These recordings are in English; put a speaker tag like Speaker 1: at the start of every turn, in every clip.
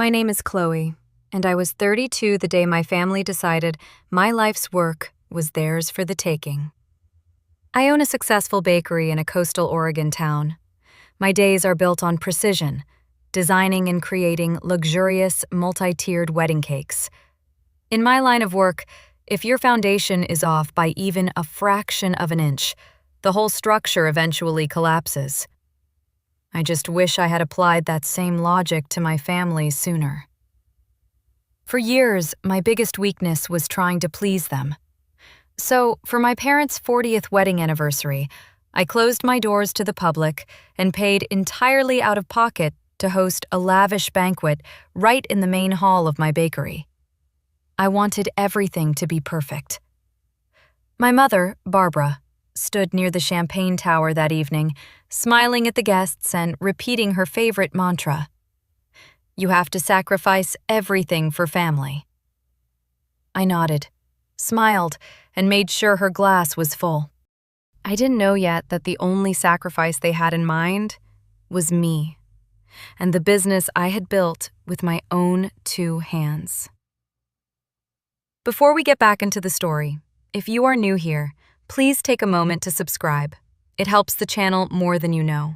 Speaker 1: My name is Chloe, and I was 32 the day my family decided my life's work was theirs for the taking. I own a successful bakery in a coastal Oregon town. My days are built on precision, designing and creating luxurious, multi-tiered wedding cakes. In my line of work, if your foundation is off by even a fraction of an inch, the whole structure eventually collapses. I just wish I had applied that same logic to my family sooner. For years, my biggest weakness was trying to please them. So, for my parents' 40th wedding anniversary, I closed my doors to the public and paid entirely out of pocket to host a lavish banquet right in the main hall of my bakery. I wanted everything to be perfect. My mother, Barbara, stood near the champagne tower that evening, smiling at the guests and repeating her favorite mantra: "You have to sacrifice everything for family." I nodded, smiled, and made sure her glass was full. I didn't know yet that the only sacrifice they had in mind was me, and the business I had built with my own two hands. Before we get back into the story, if you are new here, please take a moment to subscribe. It helps the channel more than you know.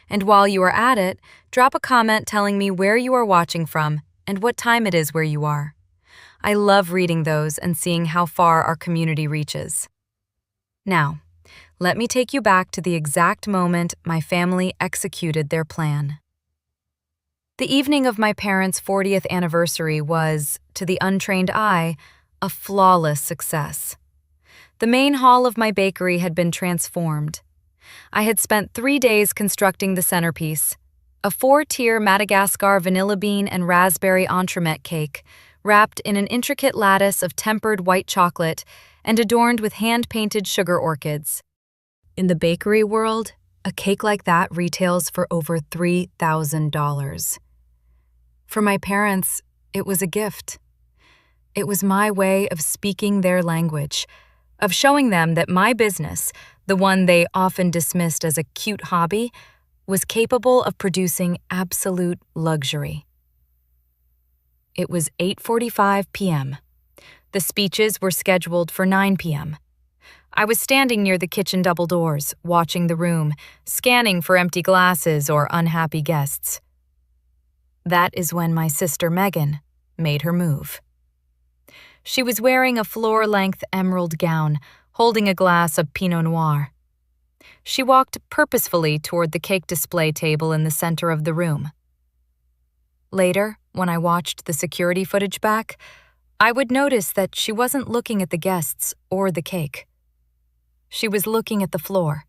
Speaker 1: And while you are at it, drop a comment telling me where you are watching from and what time it is where you are. I love reading those and seeing how far our community reaches. Now, let me take you back to the exact moment my family executed their plan. The evening of my parents' 40th anniversary was, to the untrained eye, a flawless success. The main hall of my bakery had been transformed. I had spent 3 days constructing the centerpiece, a 4-tier Madagascar vanilla bean and raspberry entremet cake, wrapped in an intricate lattice of tempered white chocolate and adorned with hand-painted sugar orchids. In the bakery world, a cake like that retails for over $3,000. For my parents, it was a gift. It was my way of speaking their language, of showing them that my business, the one they often dismissed as a cute hobby, was capable of producing absolute luxury. It was 8:45 p.m. The speeches were scheduled for 9 p.m. I was standing near the kitchen double doors, watching the room, scanning for empty glasses or unhappy guests. That is when my sister Megan made her move. She was wearing a floor-length emerald gown, holding a glass of Pinot Noir. She walked purposefully toward the cake display table in the center of the room. Later, when I watched the security footage back, I would notice that she wasn't looking at the guests or the cake. She was looking at the floor,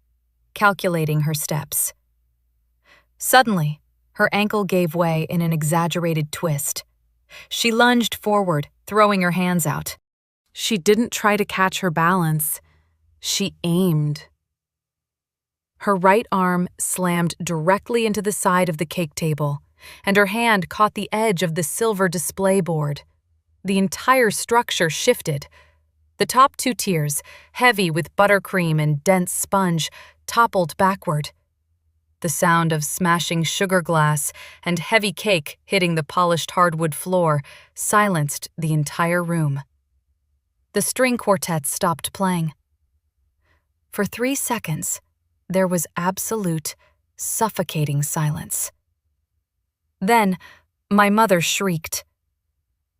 Speaker 1: calculating her steps. Suddenly, her ankle gave way in an exaggerated twist. She lunged forward, throwing her hands out. She didn't try to catch her balance. She aimed. Her right arm slammed directly into the side of the cake table, and her hand caught the edge of the silver display board. The entire structure shifted. The top 2 tiers, heavy with buttercream and dense sponge, toppled backward. The sound of smashing sugar glass and heavy cake hitting the polished hardwood floor silenced the entire room. The string quartet stopped playing. For 3 seconds, there was absolute, suffocating silence. Then, my mother shrieked.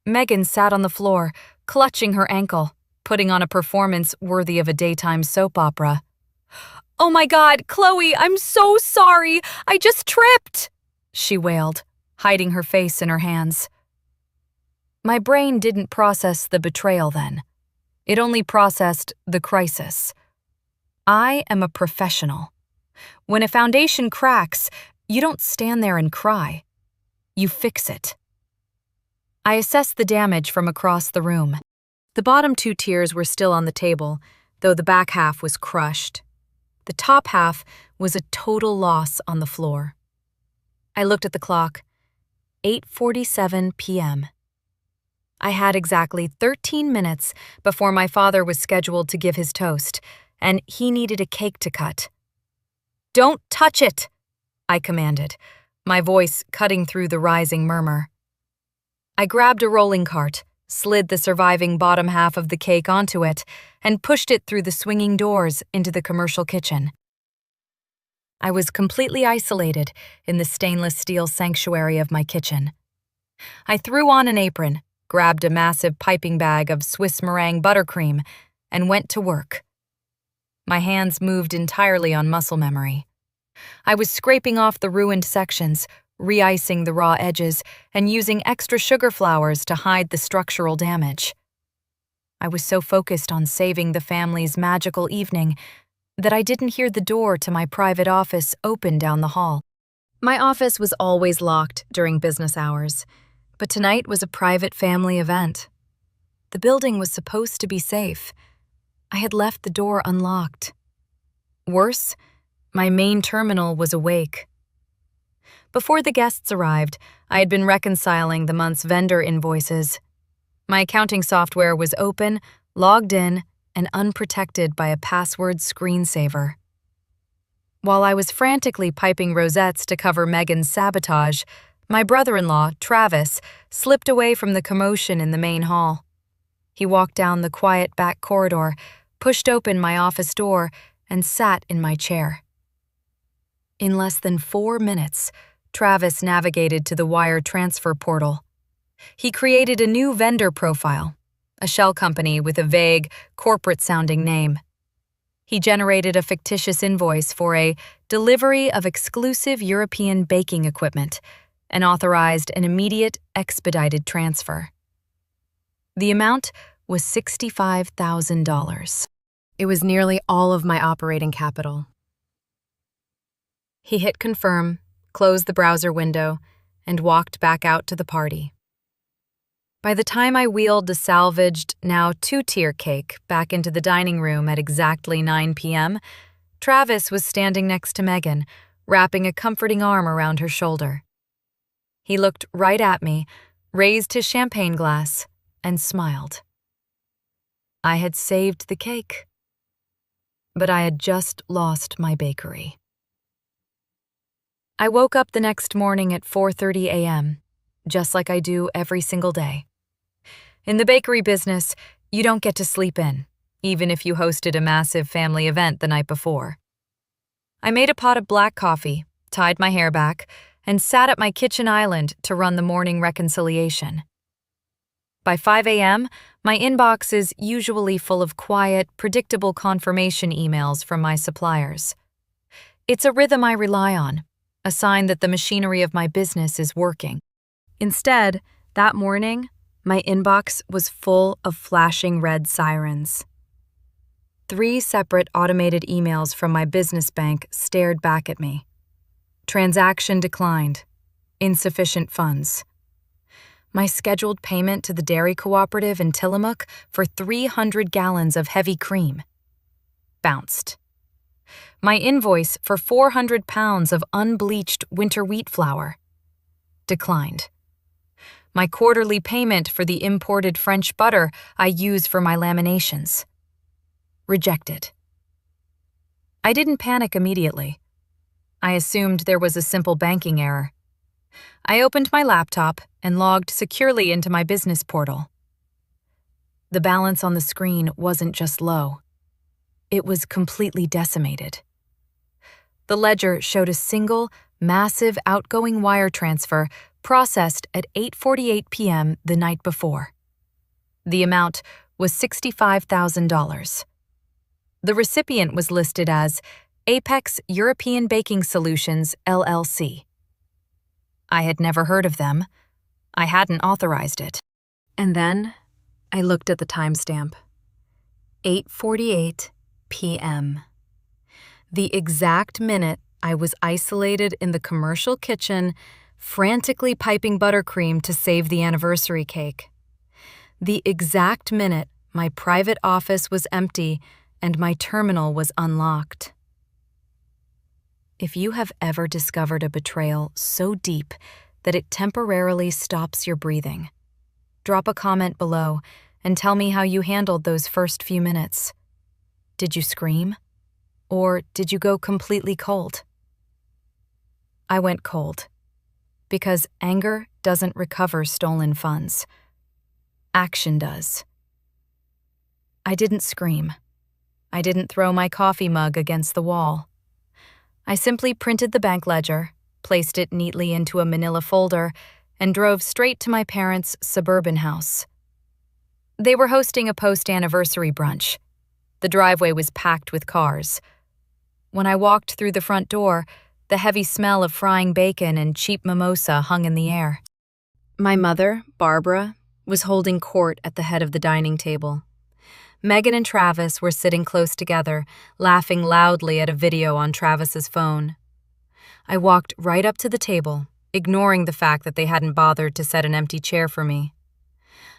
Speaker 1: Megan sat on the floor, clutching her ankle, putting on a performance worthy of a daytime soap opera. "Oh my God, Chloe, I'm so sorry! I just tripped!" she wailed, hiding her face in her hands. My brain didn't process the betrayal then. It only processed the crisis. I am a professional. When a foundation cracks, you don't stand there and cry. You fix it. I assessed the damage from across the room. The bottom 2 tiers were still on the table, though the back half was crushed. The top half was a total loss on the floor. I looked at the clock. 8:47 p.m. I had exactly 13 minutes before my father was scheduled to give his toast, and he needed a cake to cut. "Don't touch it," I commanded, my voice cutting through the rising murmur. I grabbed a rolling cart, slid the surviving bottom half of the cake onto it, and pushed it through the swinging doors into the commercial kitchen. I was completely isolated in the stainless steel sanctuary of my kitchen. I threw on an apron, grabbed a massive piping bag of Swiss meringue buttercream, and went to work. My hands moved entirely on muscle memory. I was scraping off the ruined sections, re-icing the raw edges, and using extra sugar flowers to hide the structural damage. I was so focused on saving the family's magical evening that I didn't hear the door to my private office open down the hall. My office was always locked during business hours, but tonight was a private family event. The building was supposed to be safe. I had left the door unlocked. Worse, my main terminal was awake. Before the guests arrived, I had been reconciling the month's vendor invoices. My accounting software was open, logged in, and unprotected by a password screensaver. While I was frantically piping rosettes to cover Megan's sabotage, my brother-in-law, Travis, slipped away from the commotion in the main hall. He walked down the quiet back corridor, pushed open my office door, and sat in my chair. In less than 4 minutes, Travis navigated to the wire transfer portal. He created a new vendor profile, a shell company with a vague, corporate-sounding name. He generated a fictitious invoice for a delivery of exclusive European baking equipment and authorized an immediate, expedited transfer. The amount was $65,000. It was nearly all of my operating capital. He hit confirm, closed the browser window, and walked back out to the party. By the time I wheeled the salvaged, now 2-tier cake back into the dining room at exactly 9 p.m., Travis was standing next to Megan, wrapping a comforting arm around her shoulder. He looked right at me, raised his champagne glass, and smiled. I had saved the cake, but I had just lost my bakery. I woke up the next morning at 4:30 a.m., just like I do every single day. In the bakery business, you don't get to sleep in, even if you hosted a massive family event the night before. I made a pot of black coffee, tied my hair back, and sat at my kitchen island to run the morning reconciliation. By 5 a.m., my inbox is usually full of quiet, predictable confirmation emails from my suppliers. It's a rhythm I rely on, a sign that the machinery of my business is working. Instead, that morning, my inbox was full of flashing red sirens. 3 separate automated emails from my business bank stared back at me. Transaction declined. Insufficient funds. My scheduled payment to the dairy cooperative in Tillamook for 300 gallons of heavy cream. Bounced. My invoice for 400 pounds of unbleached winter wheat flour. Declined. My quarterly payment for the imported French butter I use for my laminations. Rejected. I didn't panic immediately. I assumed there was a simple banking error. I opened my laptop and logged securely into my business portal. The balance on the screen wasn't just low. It was completely decimated. The ledger showed a single, massive outgoing wire transfer processed at 8:48 p.m. the night before. The amount was $65,000. The recipient was listed as Apex European Baking Solutions, LLC. I had never heard of them. I hadn't authorized it. And then I looked at the timestamp. 8:48 p.m. The exact minute I was isolated in the commercial kitchen, frantically piping buttercream to save the anniversary cake. The exact minute my private office was empty and my terminal was unlocked. If you have ever discovered a betrayal so deep that it temporarily stops your breathing, drop a comment below and tell me how you handled those first few minutes. Did you scream? Or did you go completely cold? I went cold, because anger doesn't recover stolen funds. Action does. I didn't scream. I didn't throw my coffee mug against the wall. I simply printed the bank ledger, placed it neatly into a manila folder, and drove straight to my parents' suburban house. They were hosting a post-anniversary brunch. The driveway was packed with cars. When I walked through the front door, the heavy smell of frying bacon and cheap mimosa hung in the air. My mother, Barbara, was holding court at the head of the dining table. Megan and Travis were sitting close together, laughing loudly at a video on Travis's phone. I walked right up to the table, ignoring the fact that they hadn't bothered to set an empty chair for me.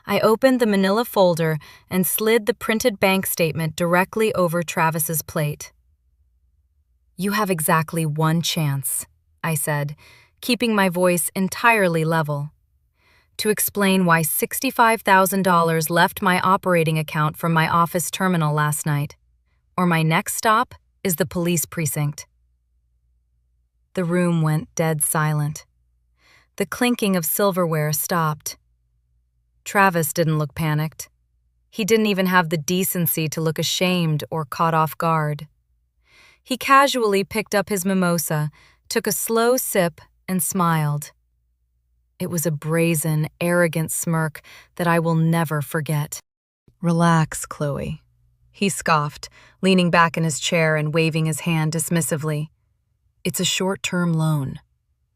Speaker 1: I opened the manila folder and slid the printed bank statement directly over Travis's plate. "You have exactly one chance," I said, keeping my voice entirely level, "to explain why $65,000 left my operating account from my office terminal last night, or my next stop is the police precinct." The room went dead silent. The clinking of silverware stopped. Travis didn't look panicked. He didn't even have the decency to look ashamed or caught off guard. He casually picked up his mimosa, took a slow sip, and smiled. It was a brazen, arrogant smirk that I will never forget. "Relax, Chloe," he scoffed, leaning back in his chair and waving his hand dismissively. "It's a short-term loan.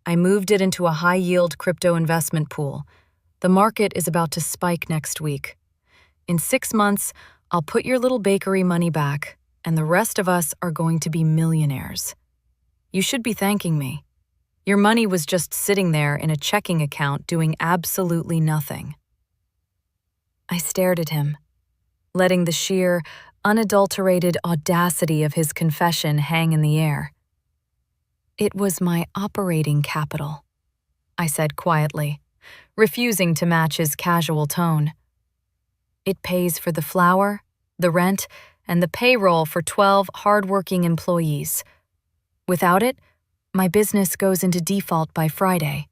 Speaker 1: I moved it into a high-yield crypto investment pool. The market is about to spike next week. In 6 months, I'll put your little bakery money back, and the rest of us are going to be millionaires. You should be thanking me. Your money was just sitting there in a checking account doing absolutely nothing." I stared at him, letting the sheer, unadulterated audacity of his confession hang in the air. "It was my operating capital," I said quietly, refusing to match his casual tone. "It pays for the flour, the rent, and the payroll for 12 hard-working employees. Without it, my business goes into default by Friday.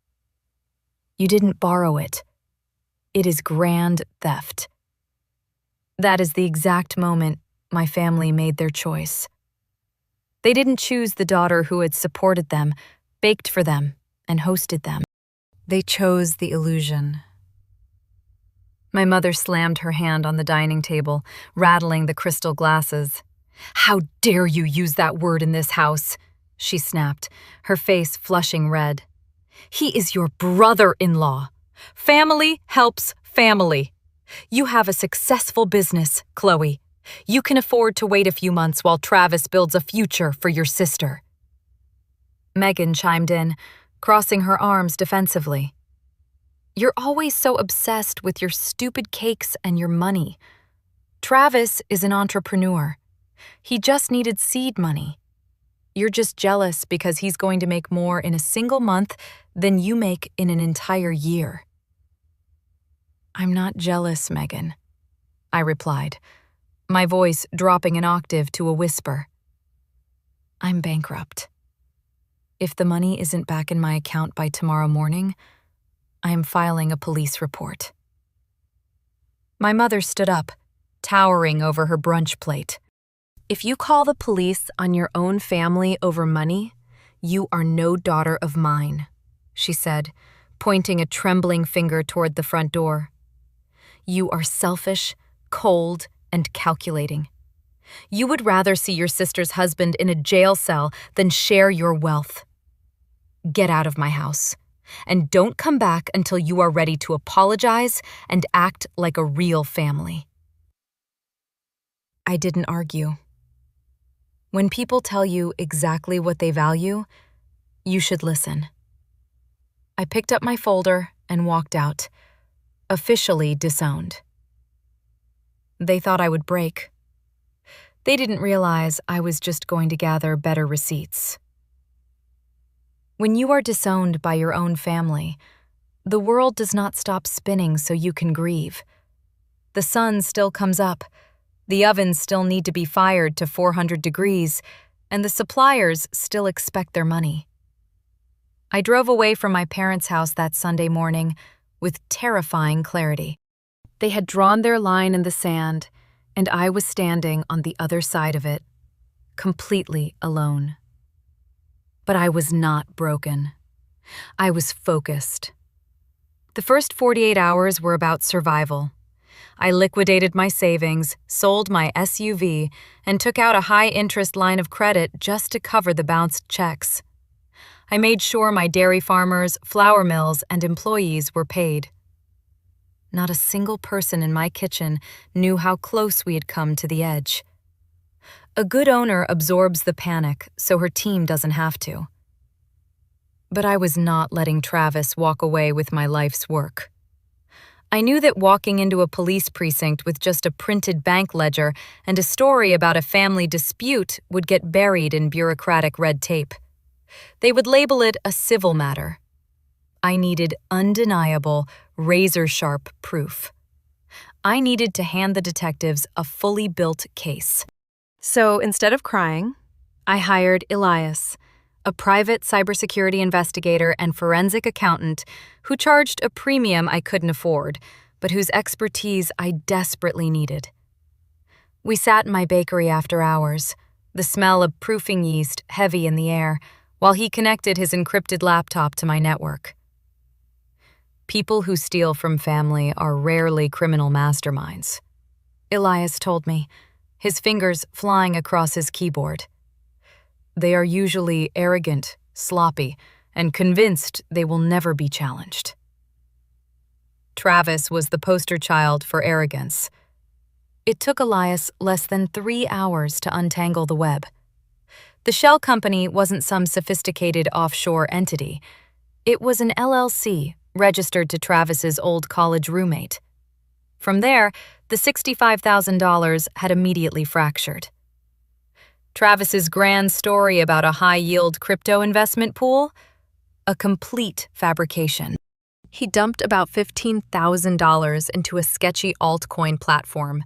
Speaker 1: You didn't borrow it. It is grand theft." That is the exact moment my family made their choice. They didn't choose the daughter who had supported them, baked for them, and hosted them. They chose the illusion. My mother slammed her hand on the dining table, rattling the crystal glasses. "How dare you use that word in this house?" she snapped, her face flushing red. "He is your brother-in-law. Family helps family. You have a successful business, Chloe. You can afford to wait a few months while Travis builds a future for your sister." Megan chimed in, crossing her arms defensively. "You're always so obsessed with your stupid cakes and your money. Travis is an entrepreneur. He just needed seed money. You're just jealous because he's going to make more in a single month than you make in an entire year." "I'm not jealous, Megan," I replied, my voice dropping an octave to a whisper. "I'm bankrupt. If the money isn't back in my account by tomorrow morning, I am filing a police report." My mother stood up, towering over her brunch plate. "If you call the police on your own family over money, you are no daughter of mine," she said, pointing a trembling finger toward the front door. "You are selfish, cold, and calculating. You would rather see your sister's husband in a jail cell than share your wealth. Get out of my house, and don't come back until you are ready to apologize and act like a real family." I didn't argue. When people tell you exactly what they value, you should listen. I picked up my folder and walked out, officially disowned. They thought I would break. They didn't realize I was just going to gather better receipts. When you are disowned by your own family, the world does not stop spinning so you can grieve. The sun still comes up, the ovens still need to be fired to 400 degrees, and the suppliers still expect their money. I drove away from my parents' house that Sunday morning with terrifying clarity. They had drawn their line in the sand, and I was standing on the other side of it, completely alone. But I was not broken. I was focused. The first 48 hours were about survival. I liquidated my savings, sold my SUV, and took out a high-interest line of credit just to cover the bounced checks. I made sure my dairy farmers, flour mills, and employees were paid. Not a single person in my kitchen knew how close we had come to the edge. A good owner absorbs the panic so her team doesn't have to. But I was not letting Travis walk away with my life's work. I knew that walking into a police precinct with just a printed bank ledger and a story about a family dispute would get buried in bureaucratic red tape. They would label it a civil matter. I needed undeniable, razor-sharp proof. I needed to hand the detectives a fully built case. So instead of crying, I hired Elias, a private cybersecurity investigator and forensic accountant who charged a premium I couldn't afford, but whose expertise I desperately needed. We sat in my bakery after hours, the smell of proofing yeast heavy in the air, while he connected his encrypted laptop to my network. People who steal from family are rarely criminal masterminds, Elias told me, his fingers flying across his keyboard. They are usually arrogant, sloppy, and convinced they will never be challenged. Travis was the poster child for arrogance. It took Elias less than 3 hours to untangle the web. The shell company wasn't some sophisticated offshore entity. It was an LLC registered to Travis's old college roommate. From there, the $65,000 had immediately fractured. Travis's grand story about a high-yield crypto investment pool? A complete fabrication. He dumped about $15,000 into a sketchy altcoin platform,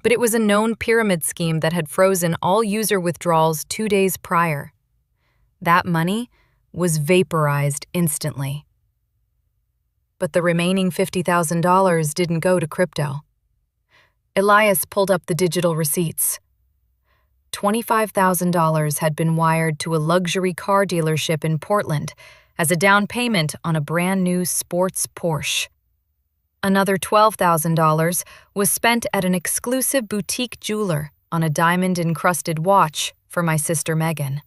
Speaker 1: but it was a known pyramid scheme that had frozen all user withdrawals 2 days prior. That money was vaporized instantly. But the remaining $50,000 didn't go to crypto. Elias pulled up the digital receipts. $25,000 had been wired to a luxury car dealership in Portland as a down payment on a brand new sports Porsche. Another $12,000 was spent at an exclusive boutique jeweler on a diamond-encrusted watch for my sister Megan.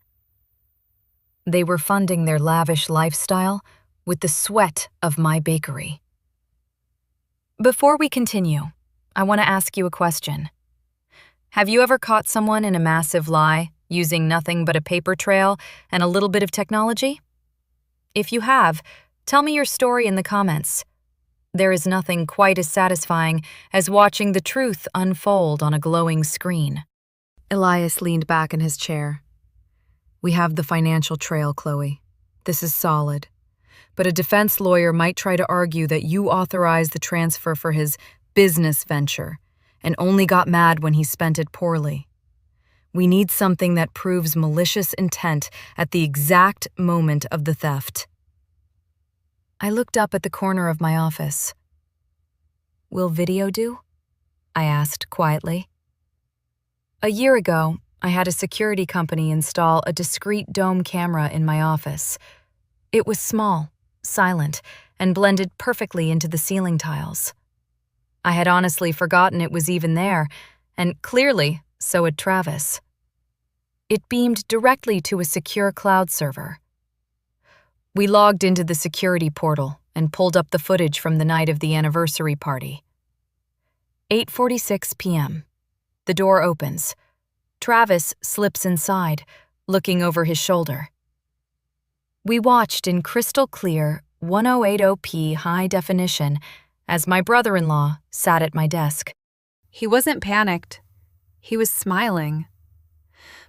Speaker 1: They were funding their lavish lifestyle with the sweat of my bakery. Before we continue, I want to ask you a question. Have you ever caught someone in a massive lie using nothing but a paper trail and a little bit of technology? If you have, tell me your story in the comments. There is nothing quite as satisfying as watching the truth unfold on a glowing screen. Elias leaned back in his chair. We have the financial trail, Chloe. This is solid. But a defense lawyer might try to argue that you authorized the transfer for his business venture and only got mad when he spent it poorly. We need something that proves malicious intent at the exact moment of the theft. I looked up at the corner of my office. Will video do? I asked quietly. A year ago, I had a security company install a discreet dome camera in my office. It was small, silent, and blended perfectly into the ceiling tiles. I had honestly forgotten it was even there, and clearly, so had Travis. It beamed directly to a secure cloud server. We logged into the security portal and pulled up the footage from the night of the anniversary party. 8:46 p.m. The door opens. Travis slips inside, looking over his shoulder. We watched in crystal clear 1080p high definition as my brother-in-law sat at my desk. He wasn't panicked. He was smiling.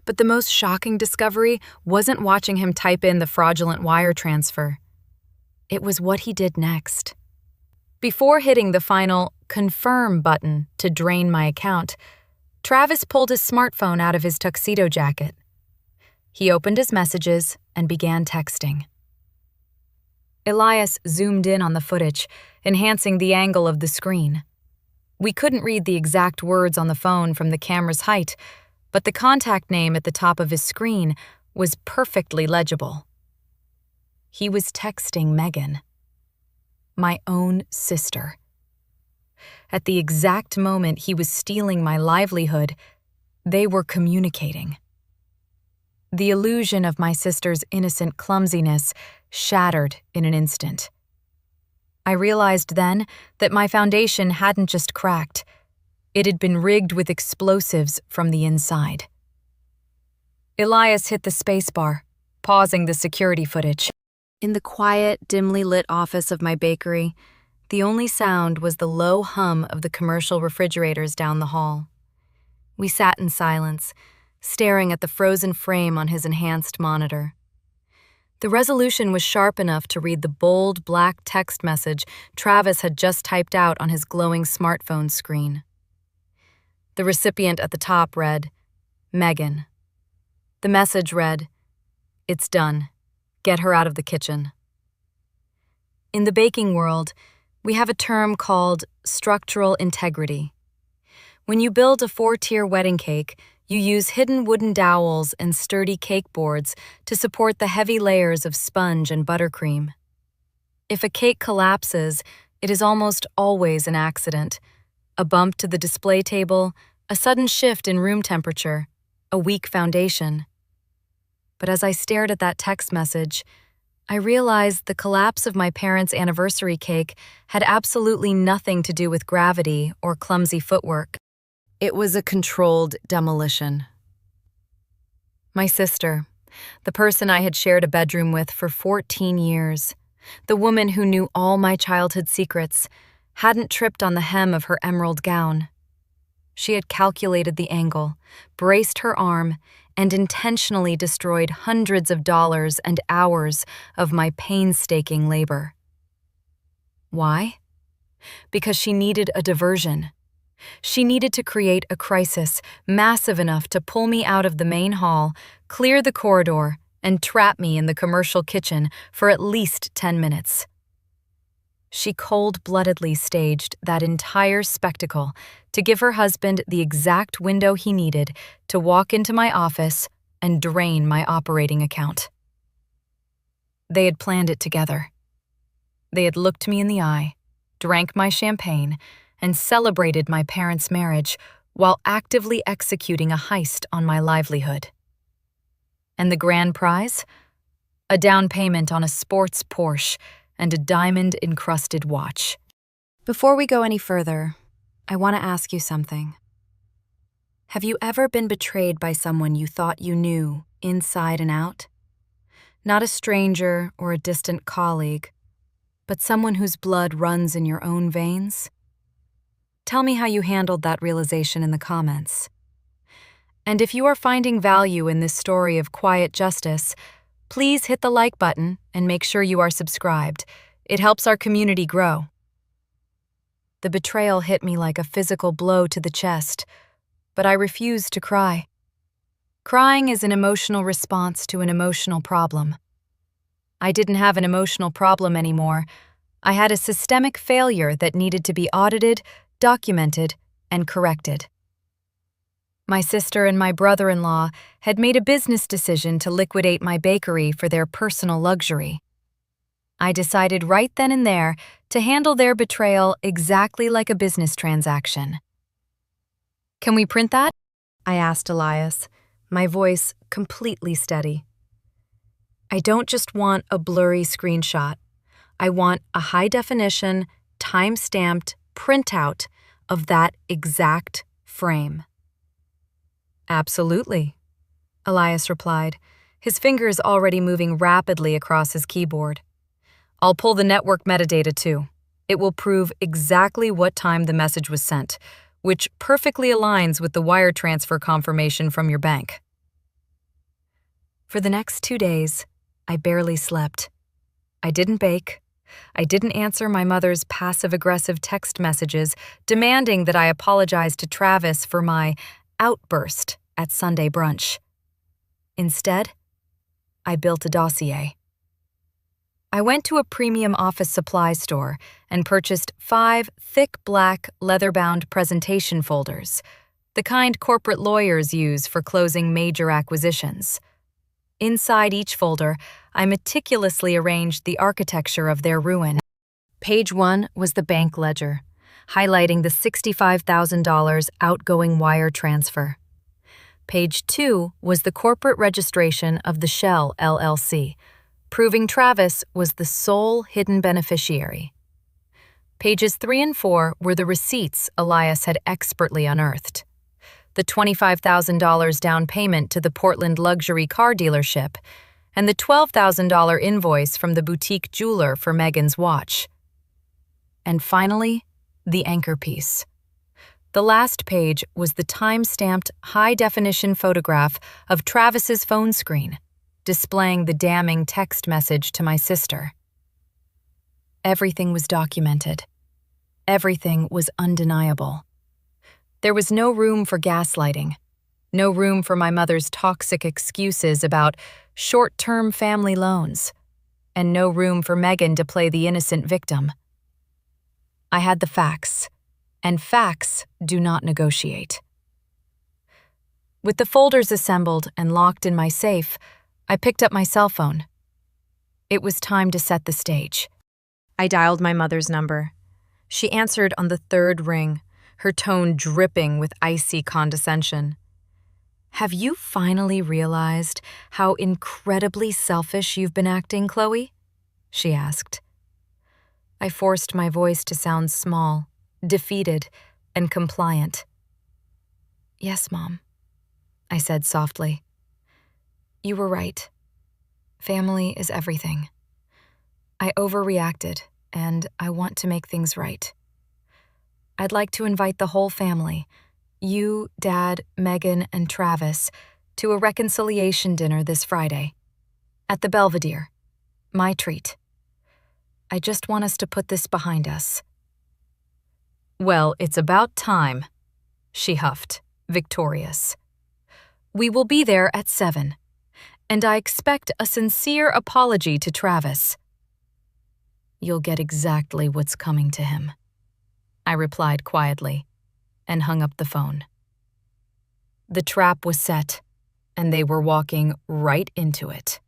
Speaker 1: But the most shocking discovery wasn't watching him type in the fraudulent wire transfer. It was what he did next. Before hitting the final confirm button to drain my account, Travis pulled his smartphone out of his tuxedo jacket. He opened his messages and began texting. Elias zoomed in on the footage, enhancing the angle of the screen. We couldn't read the exact words on the phone from the camera's height, but the contact name at the top of his screen was perfectly legible. He was texting Megan, my own sister. At the exact moment he was stealing my livelihood, they were communicating. The illusion of my sister's innocent clumsiness shattered in an instant. I realized then that my foundation hadn't just cracked, it had been rigged with explosives from the inside. Elias hit the spacebar, pausing the security footage. In the quiet, dimly lit office of my bakery, the only sound was the low hum of the commercial refrigerators down the hall. We sat in silence, staring at the frozen frame on his enhanced monitor. The resolution was sharp enough to read the bold, black text message Travis had just typed out on his glowing smartphone screen. The recipient at the top read, Megan. The message read, "It's done. Get her out of the kitchen." In the baking world, we have a term called structural integrity. When you build a 4-tier wedding cake, you use hidden wooden dowels and sturdy cake boards to support the heavy layers of sponge and buttercream. If a cake collapses, it is almost always an accident. A bump to the display table, a sudden shift in room temperature, a weak foundation. But as I stared at that text message, I realized the collapse of my parents' anniversary cake had absolutely nothing to do with gravity or clumsy footwork. It was a controlled demolition. My sister, the person I had shared a bedroom with for 14 years, the woman who knew all my childhood secrets, hadn't tripped on the hem of her emerald gown. She had calculated the angle, braced her arm, and intentionally destroyed hundreds of dollars and hours of my painstaking labor. Why? Because she needed a diversion. She needed to create a crisis massive enough to pull me out of the main hall, clear the corridor, and trap me in the commercial kitchen for at least 10 minutes. She cold-bloodedly staged that entire spectacle to give her husband the exact window he needed to walk into my office and drain my operating account. They had planned it together. They had looked me in the eye, drank my champagne, and celebrated my parents' marriage while actively executing a heist on my livelihood. And the grand prize? A down payment on a sports Porsche and a diamond-encrusted watch. Before we go any further, I want to ask you something. Have you ever been betrayed by someone you thought you knew inside and out? Not a stranger or a distant colleague, but someone whose blood runs in your own veins? Tell me how you handled that realization in the comments. And if you are finding value in this story of quiet justice, please hit the like button and make sure you are subscribed. It helps our community grow. The betrayal hit me like a physical blow to the chest, but I refused to cry. Crying is an emotional response to an emotional problem. I didn't have an emotional problem anymore. I had a systemic failure that needed to be audited, documented, and corrected. My sister and my brother-in-law had made a business decision to liquidate my bakery for their personal luxury. I decided right then and there to handle their betrayal exactly like a business transaction. "Can we print that?" I asked Elias, my voice completely steady. I don't just want a blurry screenshot. I want a high-definition, time-stamped printout of that exact frame. "Absolutely," Elias replied, his fingers already moving rapidly across his keyboard. "I'll pull the network metadata too. It will prove exactly what time the message was sent, which perfectly aligns with the wire transfer confirmation from your bank." For the next 2 days, I barely slept. I didn't bake. I didn't answer my mother's passive-aggressive text messages demanding that I apologize to Travis for my outburst at Sunday brunch. Instead, I built a dossier. I went to a premium office supply store and purchased 5 thick black leather-bound presentation folders, the kind corporate lawyers use for closing major acquisitions. Inside each folder, I meticulously arranged the architecture of their ruin. Page 1 was the bank ledger, highlighting the $65,000 outgoing wire transfer. Page 2 was the corporate registration of the Shell LLC, proving Travis was the sole hidden beneficiary. Pages 3 and 4 were the receipts Elias had expertly unearthed. The $25,000 down payment to the Portland luxury car dealership, and the $12,000 invoice from the boutique jeweler for Megan's watch. And finally, the anchor piece. The last page was the time-stamped, high-definition photograph of Travis's phone screen, displaying the damning text message to my sister. Everything was documented. Everything was undeniable. There was no room for gaslighting, no room for my mother's toxic excuses about short-term family loans, and no room for Megan to play the innocent victim. I had the facts, and facts do not negotiate. With the folders assembled and locked in my safe, I picked up my cell phone. It was time to set the stage. I dialed my mother's number. She answered on the third ring, her tone dripping with icy condescension. "Have you finally realized how incredibly selfish you've been acting, Chloe?" she asked. I forced my voice to sound small, defeated, and compliant. "Yes, Mom," I said softly. "You were right. Family is everything. I overreacted, and I want to make things right. I'd like to invite the whole family, you, Dad, Megan, and Travis, to a reconciliation dinner this Friday. At the Belvedere. My treat. I just want us to put this behind us." "Well, it's about time," she huffed, victorious. "We will be there at 7, and I expect a sincere apology to Travis." "You'll get exactly what's coming to him," I replied quietly, and hung up the phone. The trap was set, and they were walking right into it.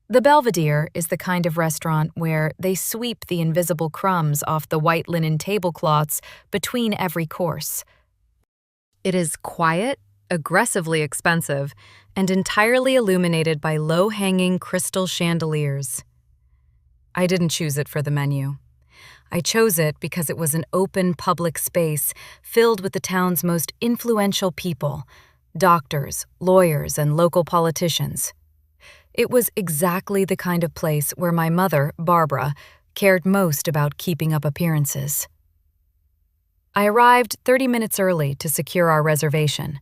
Speaker 1: The Belvedere is the kind of restaurant where they sweep the invisible crumbs off the white linen tablecloths between every course. It is quiet, aggressively expensive, and entirely illuminated by low-hanging crystal chandeliers. I didn't choose it for the menu. I chose it because it was an open public space filled with the town's most influential people, doctors, lawyers, and local politicians. It was exactly the kind of place where my mother, Barbara, cared most about keeping up appearances. I arrived 30 minutes early to secure our reservation.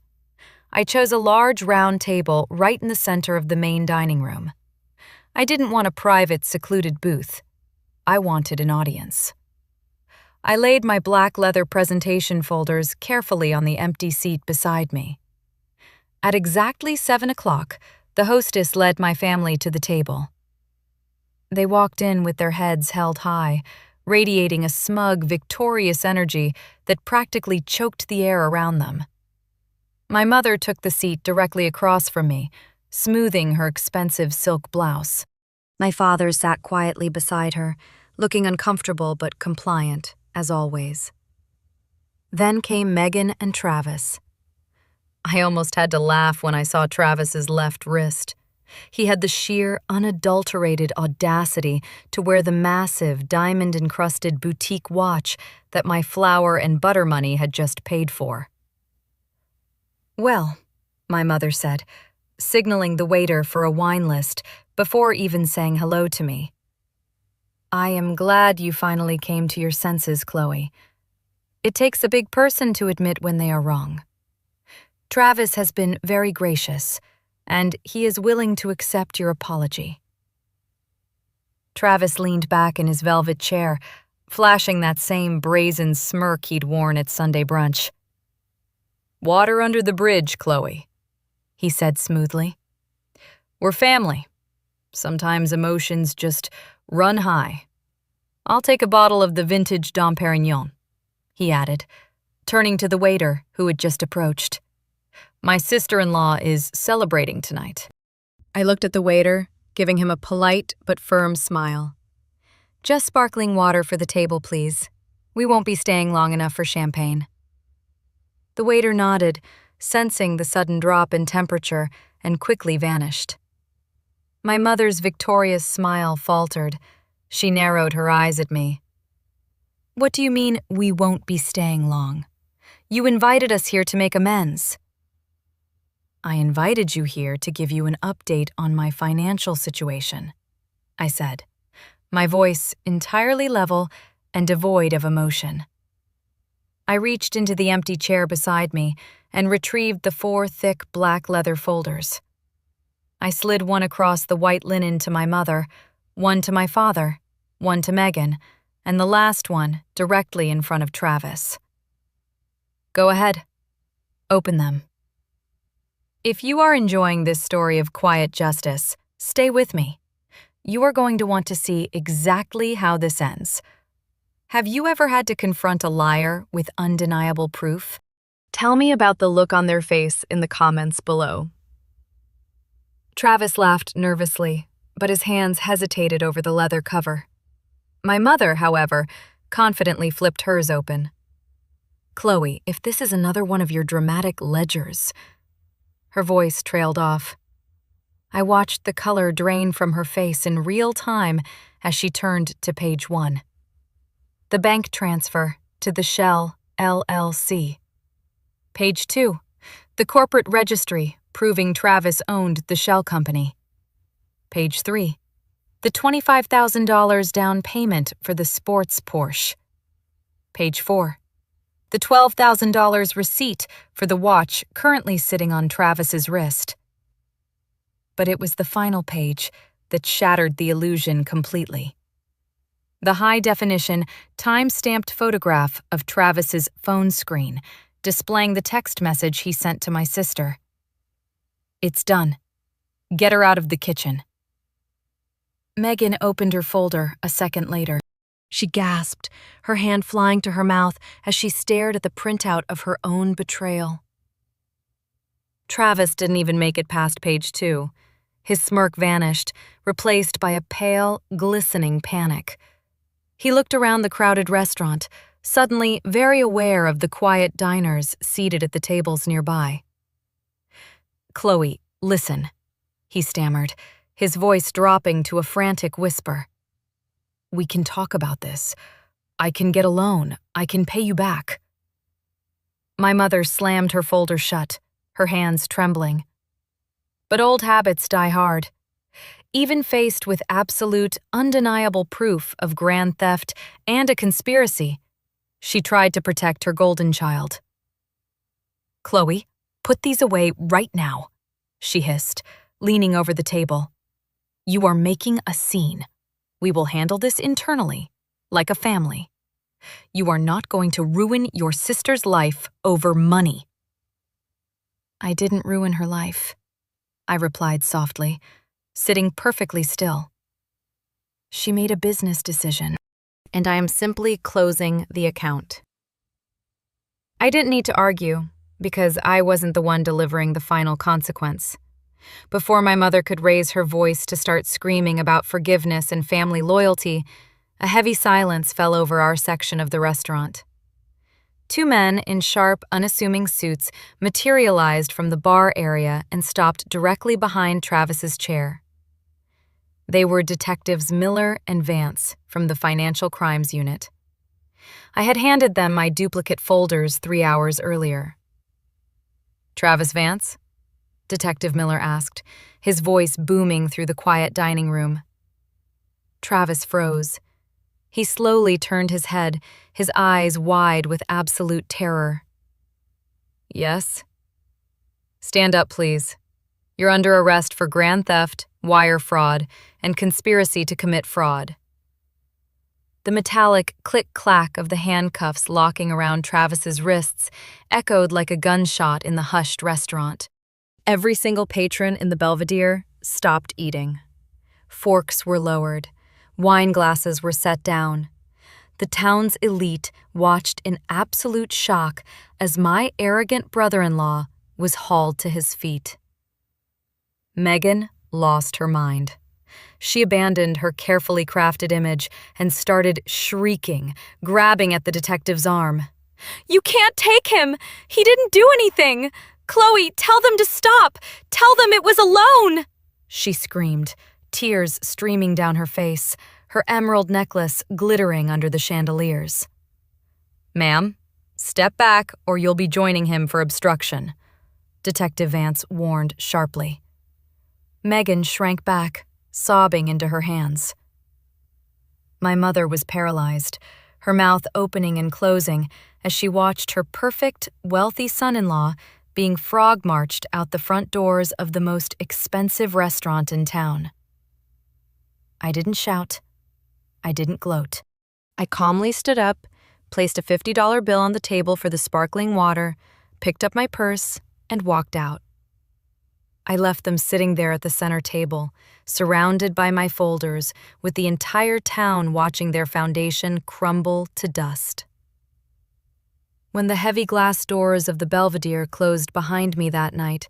Speaker 1: I chose a large round table right in the center of the main dining room. I didn't want a private, secluded booth. I wanted an audience. I laid my black leather presentation folders carefully on the empty seat beside me. At exactly 7 o'clock, the hostess led my family to the table. They walked in with their heads held high, radiating a smug, victorious energy that practically choked the air around them. My mother took the seat directly across from me, smoothing her expensive silk blouse. My father sat quietly beside her, looking uncomfortable but compliant, as always. Then came Megan and Travis. I almost had to laugh when I saw Travis's left wrist. He had the sheer, unadulterated audacity to wear the massive, diamond-encrusted boutique watch that my flour and butter money had just paid for. "Well," my mother said, signaling the waiter for a wine list before even saying hello to me. "I am glad you finally came to your senses, Chloe. It takes a big person to admit when they are wrong. Travis has been very gracious, and he is willing to accept your apology." Travis leaned back in his velvet chair, flashing that same brazen smirk he'd worn at Sunday brunch. "Water under the bridge, Chloe," he said smoothly. "We're family, Sometimes emotions just run high. I'll take a bottle of the vintage Dom Perignon, he added, turning to the waiter who had just approached. My sister-in-law is celebrating tonight. I looked at the waiter, giving him a polite but firm smile. Just sparkling water for the table, please. We won't be staying long enough for champagne. The waiter nodded, sensing the sudden drop in temperature, and quickly vanished. My mother's victorious smile faltered. She narrowed her eyes at me. What do you mean, we won't be staying long? You invited us here to make amends. I invited you here to give you an update on my financial situation, I said, my voice entirely level and devoid of emotion. I reached into the empty chair beside me and retrieved the 4 thick black leather folders. I slid one across the white linen to my mother, one to my father, one to Megan, and the last one directly in front of Travis. Go ahead. Open them. If you are enjoying this story of quiet justice, stay with me. You are going to want to see exactly how this ends. Have you ever had to confront a liar with undeniable proof? Tell me about the look on their face in the comments below. Travis laughed nervously, but his hands hesitated over the leather cover. My mother, however, confidently flipped hers open. Chloe, if this is another one of your dramatic ledgers. Her voice trailed off. I watched the color drain from her face in real time as she turned to page 1. The bank transfer to the Shell LLC. Page 2. The corporate registry proving Travis owned the Shell company. Page 3. The $25,000 down payment for the sports Porsche. Page 4. The $12,000 receipt for the watch currently sitting on Travis's wrist. But it was the final page that shattered the illusion completely. The high-definition, time-stamped photograph of Travis's phone screen, displaying the text message he sent to my sister. It's done. Get her out of the kitchen. Megan opened her folder a second later. She gasped, her hand flying to her mouth as she stared at the printout of her own betrayal. Travis didn't even make it past page 2. His smirk vanished, replaced by a pale, glistening panic. He looked around the crowded restaurant, suddenly very aware of the quiet diners seated at the tables nearby. Chloe, listen, he stammered, his voice dropping to a frantic whisper. We can talk about this. I can get a loan. I can pay you back. My mother slammed her folder shut, her hands trembling. But old habits die hard. Even faced with absolute, undeniable proof of grand theft and a conspiracy, she tried to protect her golden child. Chloe, put these away right now, she hissed, leaning over the table. You are making a scene. We will handle this internally, like a family. You are not going to ruin your sister's life over money. I didn't ruin her life, I replied softly, sitting perfectly still. She made a business decision, and I am simply closing the account. I didn't need to argue, because I wasn't the one delivering the final consequence. Before my mother could raise her voice to start screaming about forgiveness and family loyalty, a heavy silence fell over our section of the restaurant. 2 men in sharp, unassuming suits materialized from the bar area and stopped directly behind Travis's chair. They were Detectives Miller and Vance from the Financial Crimes Unit. I had handed them my duplicate folders 3 hours earlier. Travis Vance? Detective Miller asked, his voice booming through the quiet dining room. Travis froze. He slowly turned his head, his eyes wide with absolute terror. Yes? Stand up, please. You're under arrest for grand theft, wire fraud, and conspiracy to commit fraud. The metallic click-clack of the handcuffs locking around Travis's wrists echoed like a gunshot in the hushed restaurant. Every single patron in the Belvedere stopped eating. Forks were lowered. Wine glasses were set down. The town's elite watched in absolute shock as my arrogant brother-in-law was hauled to his feet. Megan lost her mind. She abandoned her carefully crafted image and started shrieking, grabbing at the detective's arm. "You can't take him! He didn't do anything! Chloe, tell them to stop! Tell them it was a loan!" She screamed, tears streaming down her face, her emerald necklace glittering under the chandeliers. "Ma'am, step back or you'll be joining him for obstruction," Detective Vance warned sharply. Megan shrank back, sobbing into her hands. My mother was paralyzed, her mouth opening and closing as she watched her perfect, wealthy son-in-law being frog-marched out the front doors of the most expensive restaurant in town. I didn't shout. I didn't gloat. I calmly stood up, placed a $50 bill on the table for the sparkling water, picked up my purse, and walked out. I left them sitting there at the center table, surrounded by my folders, with the entire town watching their foundation crumble to dust. When the heavy glass doors of the Belvedere closed behind me that night,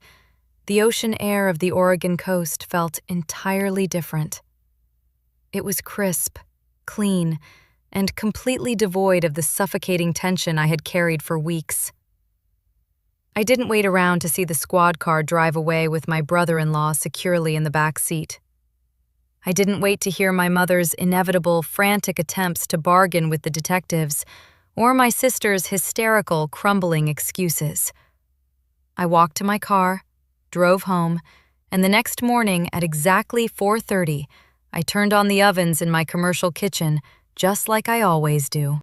Speaker 1: the ocean air of the Oregon coast felt entirely different. It was crisp, clean, and completely devoid of the suffocating tension I had carried for weeks. I didn't wait around to see the squad car drive away with my brother-in-law securely in the back seat. I didn't wait to hear my mother's inevitable, frantic attempts to bargain with the detectives, or my sister's hysterical, crumbling excuses. I walked to my car, drove home, and the next morning at exactly 4:30, I turned on the ovens in my commercial kitchen, just like I always do.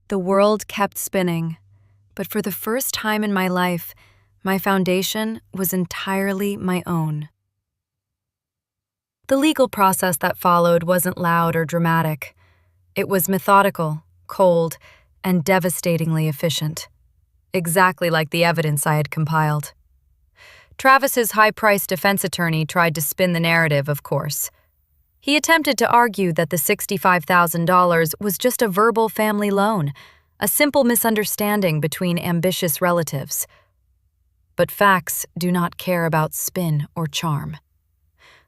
Speaker 1: The world kept spinning, but for the first time in my life, my foundation was entirely my own. The legal process that followed wasn't loud or dramatic. It was methodical, cold, and devastatingly efficient, exactly like the evidence I had compiled. Travis's high-priced defense attorney tried to spin the narrative, of course. He attempted to argue that the $65,000 was just a verbal family loan, a simple misunderstanding between ambitious relatives. But facts do not care about spin or charm.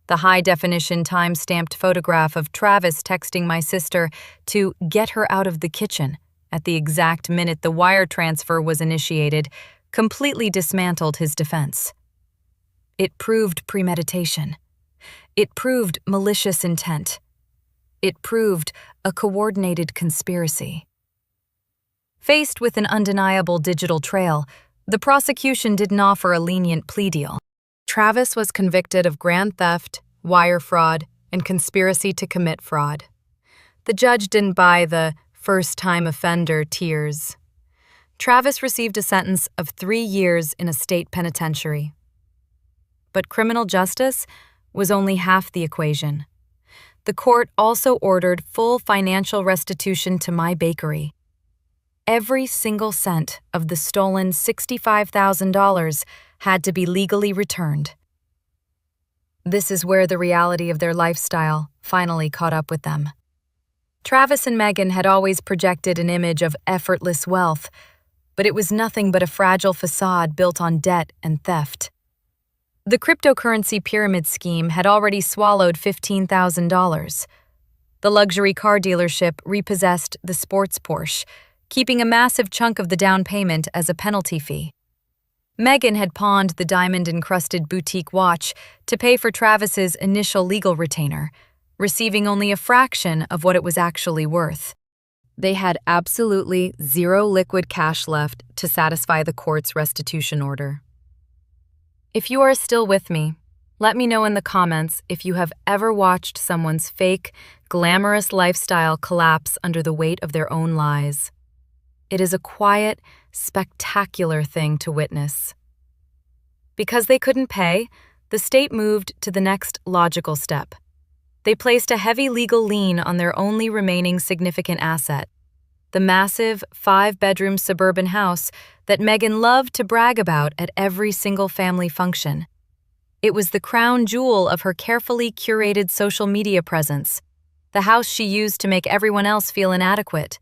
Speaker 1: The high-definition time-stamped photograph of Travis texting my sister to get her out of the kitchen at the exact minute the wire transfer was initiated completely dismantled his defense. It proved premeditation. It proved malicious intent. It proved a coordinated conspiracy. Faced with an undeniable digital trail, the prosecution didn't offer a lenient plea deal. Travis was convicted of grand theft, wire fraud, and conspiracy to commit fraud. The judge didn't buy the first-time offender tears. Travis received a sentence of 3 years in a state penitentiary. But criminal justice was only half the equation. The court also ordered full financial restitution to my bakery. Every single cent of the stolen $65,000 had to be legally returned. This is where the reality of their lifestyle finally caught up with them. Travis and Megan had always projected an image of effortless wealth, but it was nothing but a fragile facade built on debt and theft. The cryptocurrency pyramid scheme had already swallowed $15,000. The luxury car dealership repossessed the sports Porsche, keeping a massive chunk of the down payment as a penalty fee. Megan had pawned the diamond-encrusted boutique watch to pay for Travis's initial legal retainer, receiving only a fraction of what it was actually worth. They had absolutely zero liquid cash left to satisfy the court's restitution order. If you are still with me, let me know in the comments if you have ever watched someone's fake, glamorous lifestyle collapse under the weight of their own lies. It is a quiet, spectacular thing to witness. Because they couldn't pay, the state moved to the next logical step. They placed a heavy legal lien on their only remaining significant asset, the massive 5-bedroom suburban house that Megan loved to brag about at every single family function. It was the crown jewel of her carefully curated social media presence, the house she used to make everyone else feel inadequate.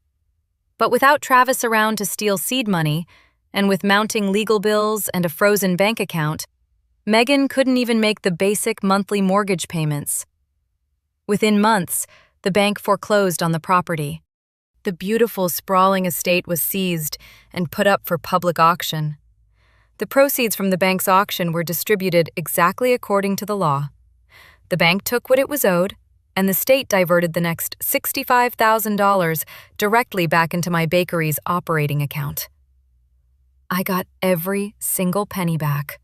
Speaker 1: But without Travis around to steal seed money, and with mounting legal bills and a frozen bank account, Megan couldn't even make the basic monthly mortgage payments. Within months, the bank foreclosed on the property. The beautiful, sprawling estate was seized and put up for public auction. The proceeds from the bank's auction were distributed exactly according to the law. The bank took what it was owed, and the state diverted the next $65,000 directly back into my bakery's operating account. I got every single penny back,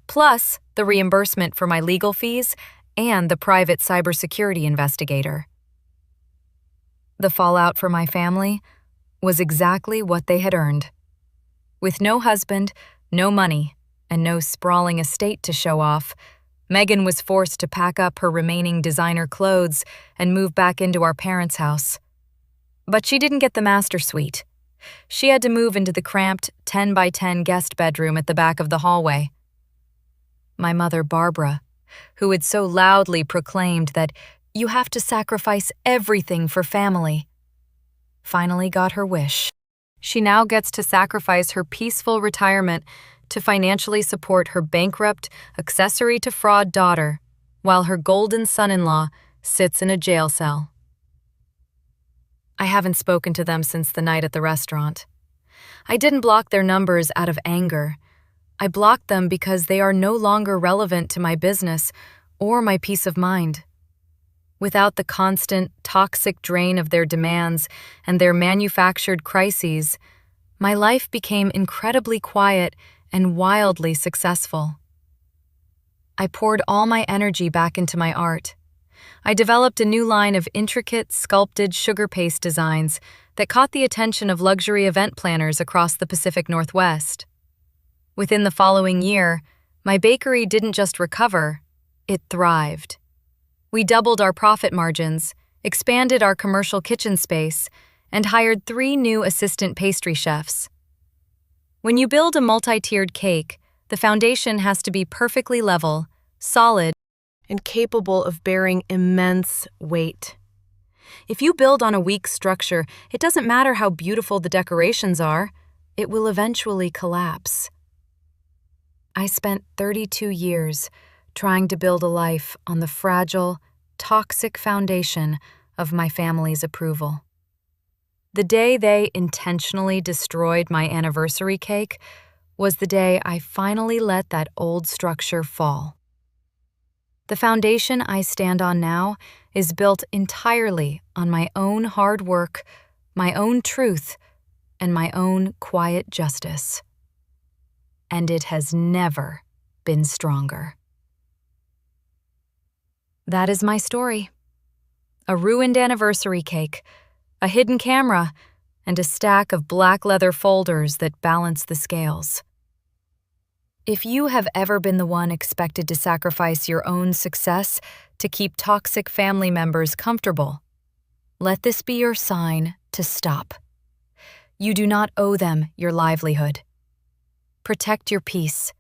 Speaker 1: plus the reimbursement for my legal fees and the private cybersecurity investigator. The fallout for my family was exactly what they had earned. With no husband, no money, and no sprawling estate to show off, Megan was forced to pack up her remaining designer clothes and move back into our parents' house. But she didn't get the master suite. She had to move into the cramped 10 by 10 guest bedroom at the back of the hallway. My mother, Barbara, who had so loudly proclaimed that you have to sacrifice everything for family, finally got her wish. She now gets to sacrifice her peaceful retirement to financially support her bankrupt, accessory-to-fraud daughter, while her golden son-in-law sits in a jail cell. I haven't spoken to them since the night at the restaurant. I didn't block their numbers out of anger. I blocked them because they are no longer relevant to my business or my peace of mind. Without the constant, toxic drain of their demands and their manufactured crises, my life became incredibly quiet and wildly successful. I poured all my energy back into my art. I developed a new line of intricate, sculpted sugar paste designs that caught the attention of luxury event planners across the Pacific Northwest. Within the following year, my bakery didn't just recover, it thrived. We doubled our profit margins, expanded our commercial kitchen space, and hired 3 new assistant pastry chefs. When you build a multi-tiered cake, the foundation has to be perfectly level, solid, and capable of bearing immense weight. If you build on a weak structure, it doesn't matter how beautiful the decorations are, it will eventually collapse. I spent 32 years trying to build a life on the fragile, toxic foundation of my family's approval. The day they intentionally destroyed my anniversary cake was the day I finally let that old structure fall. The foundation I stand on now is built entirely on my own hard work, my own truth, and my own quiet justice. And it has never been stronger. That is my story. A ruined anniversary cake, a hidden camera, and a stack of black leather folders that balance the scales. If you have ever been the one expected to sacrifice your own success to keep toxic family members comfortable, let this be your sign to stop. You do not owe them your livelihood. Protect your peace,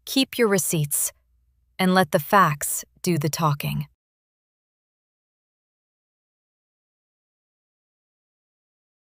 Speaker 1: keep your receipts, and let the facts do the talking.